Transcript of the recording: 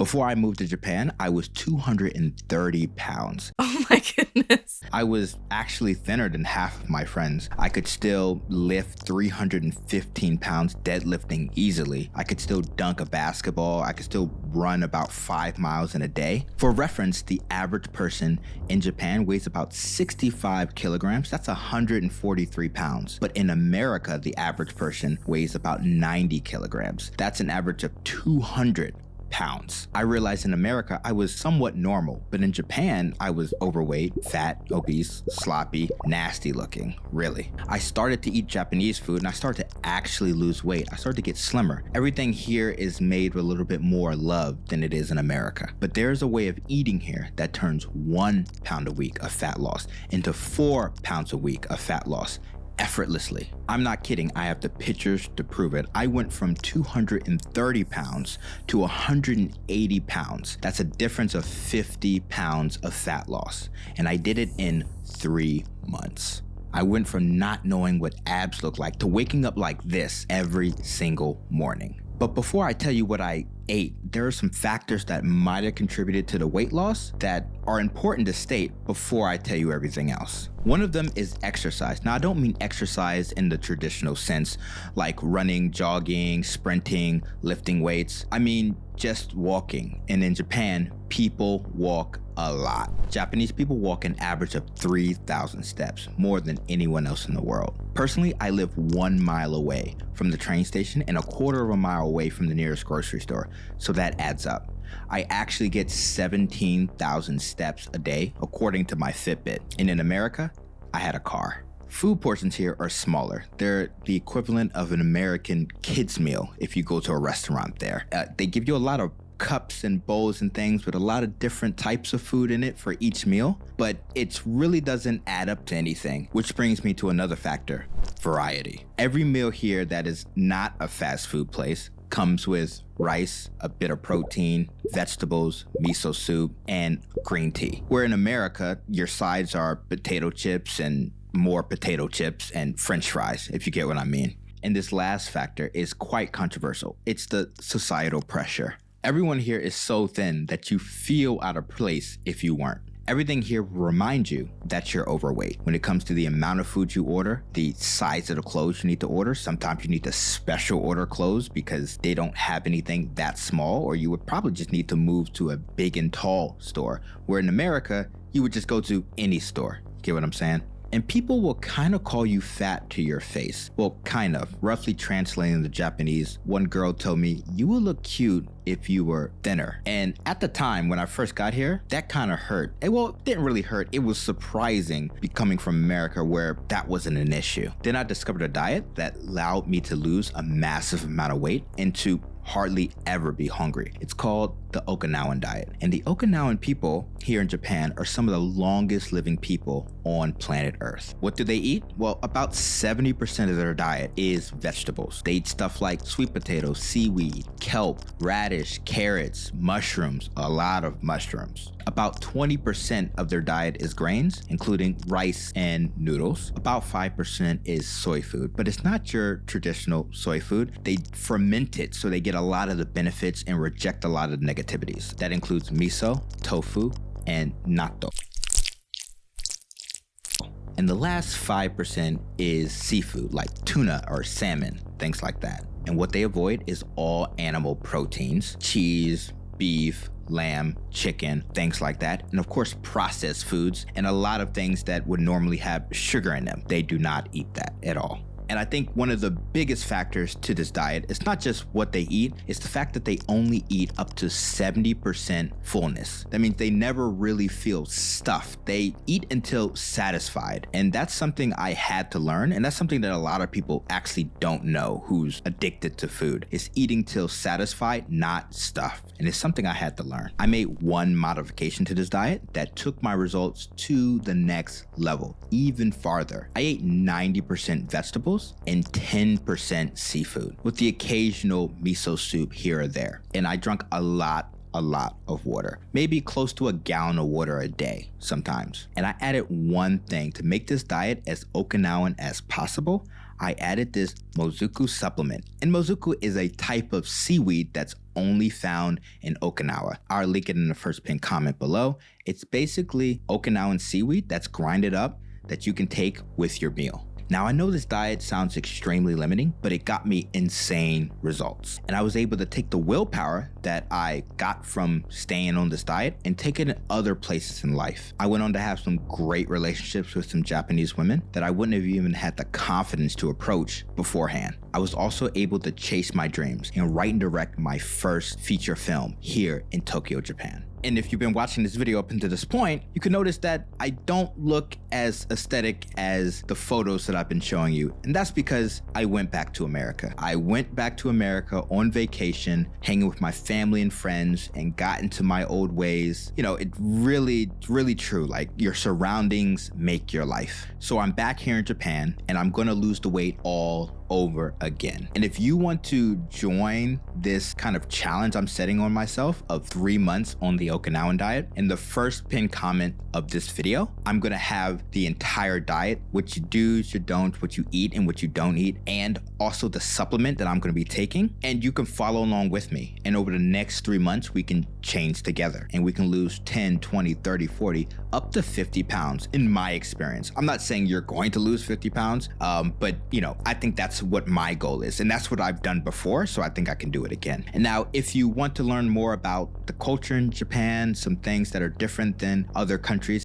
Before I moved to Japan, I was 230 pounds. Oh my goodness. I was actually thinner than half of my friends. I could still lift 315 pounds deadlifting easily. I could still dunk a basketball. I could still run about 5 miles in a day. For reference, the average person in Japan weighs about 65 kilograms. That's 143 pounds. But in America, the average person weighs about 90 kilograms. That's an average of 200 pounds. I realized in America, I was somewhat normal, but in Japan, I was overweight, fat, obese, sloppy, nasty looking, really. I started to eat Japanese food and I started to actually lose weight. I started to get slimmer. Everything here is made with a little bit more love than it is in America. But there's a way of eating here that turns 1 pound a week of fat loss into 4 pounds a week of fat loss effortlessly. I'm not kidding, I have the pictures to prove it. I went from 230 pounds to 180 pounds. That's a difference of 50 pounds of fat loss. And I did it in 3 months. I went from not knowing what abs look like to waking up like this every single morning. But before I tell you what I ate, there are some factors that might have contributed to the weight loss that are important to state before I tell you everything else. One of them is exercise. Now, I don't mean exercise in the traditional sense, like running, jogging, sprinting, lifting weights. I mean just walking. And in Japan, people walk a lot. Japanese people walk an average of 3,000 steps, more than anyone else in the world. Personally, I live 1 mile away from the train station and a quarter of a mile away from the nearest grocery store, so that adds up. I actually get 17,000 steps a day, according to my Fitbit. And in America, I had a car. Food portions here are smaller. They're the equivalent of an American kids meal if you go to a restaurant there. They give you a lot of cups and bowls and things with a lot of different types of food in it for each meal, but it really doesn't add up to anything, which brings me to another factor: variety. Every meal here that is not a fast food place comes with rice, a bit of protein, vegetables, miso soup, and green tea. Where in America, your sides are potato chips and more potato chips and French fries, if you get what I mean. And this last factor is quite controversial. It's the societal pressure. Everyone here is so thin that you feel out of place if you weren't. Everything here will remind you that you're overweight. When it comes to the amount of food you order, the size of the clothes you need to order, sometimes you need to special order clothes because they don't have anything that small, or you would probably just need to move to a big and tall store, where in America, you would just go to any store. Get what I'm saying? And people will kind of call you fat to your face. Well, kind of. Roughly translating the Japanese, one girl told me, "You would look cute if you were thinner." And at the time when I first got here, that kind of hurt. Well, it didn't really hurt. It was surprising coming from America where that wasn't an issue. Then I discovered a diet that allowed me to lose a massive amount of weight and to hardly ever be hungry. It's called the Okinawan diet. And the Okinawan people here in Japan are some of the longest living people on planet Earth. What do they eat? Well, about 70% of their diet is vegetables. They eat stuff like sweet potatoes, seaweed, kelp, radish, carrots, mushrooms, a lot of mushrooms. About 20% of their diet is grains, including rice and noodles. About 5% is soy food, but it's not your traditional soy food. They ferment it so they get a lot of the benefits and reject a lot of the negativities. That includes miso, tofu, and natto. And the last 5% is seafood, like tuna or salmon, things like that. And what they avoid is all animal proteins, cheese, beef, lamb, chicken, things like that. And of course, processed foods and a lot of things that would normally have sugar in them. They do not eat that at all. And I think one of the biggest factors to this diet is not just what they eat, it's the fact that they only eat up to 70% fullness. That means they never really feel stuffed. They eat until satisfied. And that's something I had to learn. And that's something that a lot of people actually don't know who's addicted to food. It's eating till satisfied, not stuffed. And it's something I had to learn. I made one modification to this diet that took my results to the next level, even farther. I ate 90% vegetables and 10% seafood, with the occasional miso soup here or there. And I drank a lot of water, maybe close to a gallon of water a day sometimes. And I added one thing to make this diet as Okinawan as possible. I added this mozuku supplement. And mozuku is a type of seaweed that's only found in Okinawa. I'll link it in the first pinned comment below. It's basically Okinawan seaweed that's grinded up that you can take with your meal. Now, I know this diet sounds extremely limiting, but it got me insane results. And I was able to take the willpower that I got from staying on this diet and take it in other places in life. I went on to have some great relationships with some Japanese women that I wouldn't have even had the confidence to approach beforehand. I was also able to chase my dreams and write and direct my first feature film here in Tokyo, Japan. And if you've been watching this video up until this point, you can notice that I don't look as aesthetic as the photos that I've been showing you. And that's because I went back to America. I went back to America on vacation, hanging with my family and friends, and got into my old ways. You know, it really true. Like, your surroundings make your life. So I'm back here in Japan, and I'm gonna lose the weight all over again. And if you want to join this kind of challenge I'm setting on myself of 3 months on the Okinawan diet, in the first pinned comment of this video, I'm gonna have the entire diet, what you do's, your don'ts, what you eat and what you don't eat, and also the supplement that I'm gonna be taking. And you can follow along with me. And over the next 3 months, we can change together and we can lose 10, 20, 30, 40, up to 50 pounds in my experience. I'm not saying you're going to lose 50 pounds, but you know, I think that's what my goal is. And that's what I've done before. So I think I can do it again. And now, if you want to learn more about the culture in Japan, some things that are different than other countries,